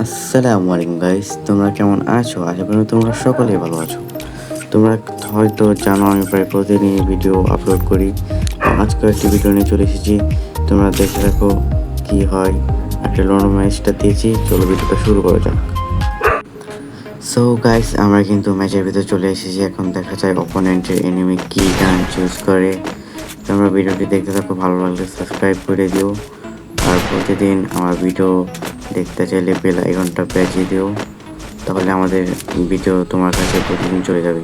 আসসালামু আলাইকুম গাইস, তোমরা কেমন আছো? আশা করি তোমরা সকলেই ভালো আছো। তোমরা হয়তো জানো আমি প্রায় প্রতিদিন ভিডিও আপলোড করি। আজকে একটি ভিডিও নিয়ে চলে এসেছি, তোমরা দেখে রাখো কি হয়। একটা লন্ডন ম্যাচটা দিয়েছি, চলো ভিডিওটা শুরু করা যাক। সো গাইস, আমরা কিন্তু ম্যাচের ভিতরে চলে এসেছি। এখন দেখা যায় অপোনেন্টের এনিমি কি গান চুজ করে। তোমরা ভিডিওটি দেখতে থাকো, ভালো লাগলে সাবস্ক্রাইব করে দিও। আর প্রতিদিন আমার ভিডিও দেখতে চাইলে বেল আইকনটা বাজিয়ে দিও, তাহলে আমাদের ভিডিও তোমার কাছে প্রতিদিন চলে যাবে।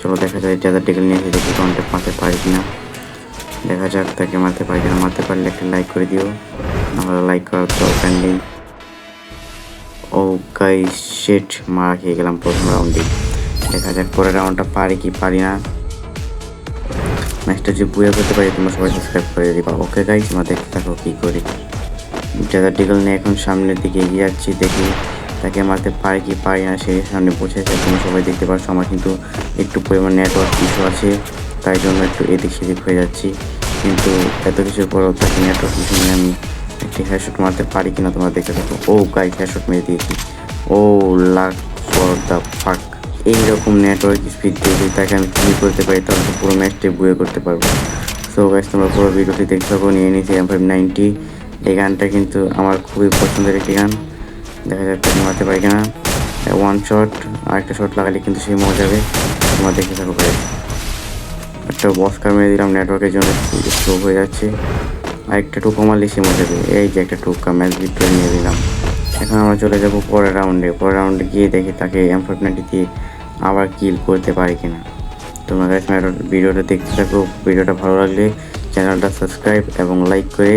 চলো দেখা যায় যাদের টেকেল নিয়ে এসে দেখি কন্ট্যাক্ট মারতে পারি কিনা। দেখা যাক তাকে মারতে পারি কিনা। মারতে পারলে একটা লাইক করে দিও, নাহলে লাইক করার দরকার নেই। ও গাইস শিট, মারা খেয়ে গেলাম প্রথম রাউন্ডে। দেখা যাক পরের রাউন্ডটা পারি কি পারি না। ম্যাচটা যে বুয়ে করতে পারি তোমরা সবাই সাবস্ক্রাইব করে দিবা। ওকে গাইস, আমরা দেখতে থাকো কী করি। যাদের টিকল নিয়ে এখন সামনের দিকে এগিয়ে যাচ্ছি, দেখি তাকে মারতে পারি কি পারি না। সেই সামনে পৌঁছেছে, তোমরা সবাই দেখতে পাচ্ছ। আমার কিন্তু একটু পরিমাণ নেটওয়ার্ক ইস্যু আছে, তাই জন্য একটু এদিক সেদিক হয়ে যাচ্ছি। কিন্তু এত কিছুর পরেও তাকে নেটওয়ার্ক ইস্যু নিয়ে আমি একটি হেডশট মারতে পারি কিনা তোমরা দেখতে থাকো। ও গাইস, হেডশট মেরে দিয়েছি। ও লাক ফর দ্য ফাক। এইরকম নেটওয়ার্ক স্পিড দিয়ে যদি তাকে আমি কিল করতে পারি তাহলে তো পুরো ম্যাচটাই বুয়ে করতে পারবো। সো গাইস, তোমরা পুরো ভিডিওটি দেখতে থাকো। নিয়ে নিয়েছি M590। এই গানটা কিন্তু আমার খুবই পছন্দের একটি গান। দেখা যাক তাকে মারতে পারি কিনা। ওয়ান শট, আরেকটা শট লাগালে কিন্তু সেই মজা যাবে। তোমরা দেখতে থাকো ভাই। একটা বস্কার মেরে দিলাম, নেটওয়ার্কের জন্য স্লো হয়ে যাচ্ছে। আরেকটা টুকা মারলে সে মজা যাবে। এই যে একটা টুকা, ম্যাচ ভিক্টোরি নিয়ে দিলাম। এখন আমরা চলে যাব পরের রাউন্ডে। পরের রাউন্ডে গিয়ে দেখি তাকে M590 দিয়ে আবার কিল করতে পারি কিনা। তোমরা গাইস ভিডিওটা দেখতে থাকো। ভিডিওটা ভালো লাগলে চ্যানেলটা সাবস্ক্রাইব এবং লাইক করে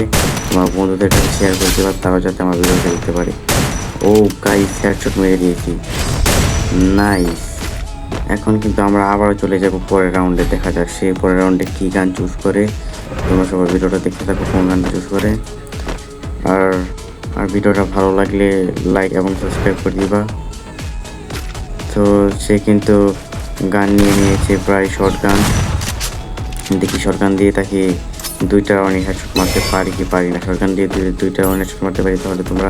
তোমার বন্ধুদের কাছে শেয়ার করে দেবা, তারাও যাতে আমার ভিডিওটা দেখতে পারে। ও গাইস, হেডশট মেরে দিয়েছি, নাইস। এখন কিন্তু আমরা আবারও চলে যাব পরের রাউন্ডে। দেখা যাক সে পরের রাউন্ডে কী গান চুজ করে। তোমরা সবাই ভিডিওটা দেখতে থাকো কোন গানটা চুজ করে। আর আর ভিডিওটা ভালো লাগলে লাইক এবং সাবস্ক্রাইব করে দিবা। তো সে কিন্তু গান নিয়ে নিয়েছে প্রায় শর্ট গান। দেখি শর্ট গান দিয়ে তাকে দুইটা রাউন্ডে হেডশট মারতে পারি কি পারি না। শর্ট গান দিয়ে দুইটা রাউন্ডে হেডশট মারতে পারি তাহলে তোমরা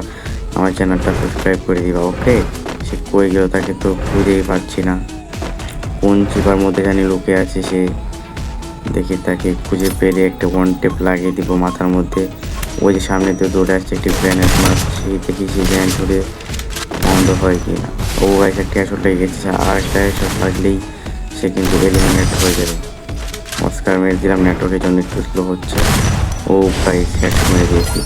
আমার চ্যানেলটা সাবস্ক্রাইব করে দিবা। ওকে, সে কই গেল তাকে তো খুঁজেই পাচ্ছি না। কোন চিপার মধ্যে জানি লুকে আছে সে। দেখি তাকে খুঁজে পেলে একটা ওয়ান টেপ লাগিয়ে দিব মাথার মধ্যে। ওই যে সামনে দিয়ে দৌড়ে আসছে, একটি গ্রেনেড মারছি, দেখি সেই গ্রেনেড ধরে বন্ধ হয় কি না। ও একটা হেডশট লেগে গেছে, আর একটা হেডশট লাগলেই সে কিন্তু এলিমিনেট হয়ে যাবে। অস্কার মেরে দিলাম, নেটওয়ার্কের জন্য একটু স্লো হচ্ছে। ও গাইস, হেডশট মেরে দিয়েছি।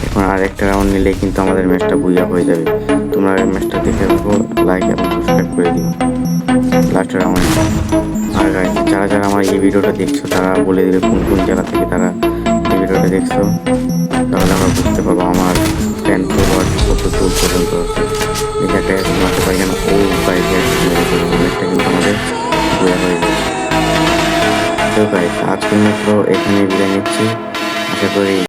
এখন আর একটা রাউন্ড নিলেই কিন্তু আমাদের ম্যাচটা বুইয়া হয়ে যাবে। তোমরা ম্যাচটা দেখে রাখো, লাইক এবং সাবস্ক্রাইব করে দিও। Last round. আর গাইস, যারা যারা আমার এই ভিডিওটা দেখছো তারা বলে দেবে কোন কোন জেলা থেকে তারা এই ভিডিওটা দেখছো, তাহলে আমরা বুঝতে পারবো আমার ফ্যান ফলোয়ার কত দূর পর্যন্ত আছে। দেখে একটা হেডশট মারতে পারি কেন। ও গাইস, হেডশট মেরে দিয়েছি। ম্যাচটা কিন্তু আমাদের বুইয়া হয়ে যাবে। তো গাইস, আজকের মাত্র এখানে বিদায় নিচ্ছি। আশা করি